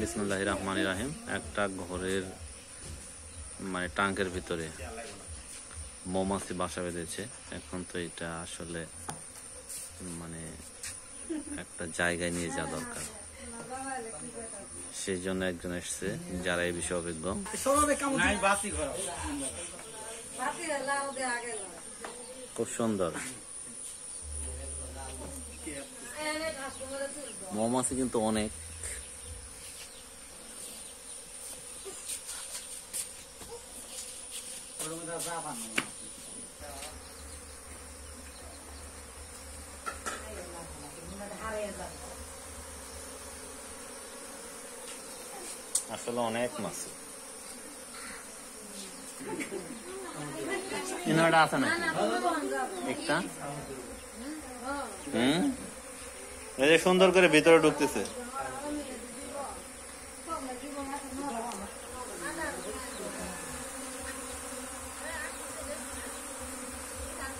বিসমিল্লাহির রহমানির রহিম। একটা ঘরের মানে ট্যাঙ্কের ভিতরে মৌমাছি বাসা বেঁধেছে। এখন তো এটা আসলে মানে একটা জায়গায় নিয়ে যাওয়া দরকার, সেই জন্য একজন এসছে যারা এই বিষয়ে অভিজ্ঞ। খুব সুন্দর মৌমাছি কিন্তু অনেক। আসলে অনেক মাছ ইনারটা আছে নাকি একটা? এই যে সুন্দর করে ভিতরে ঢুকতেছে।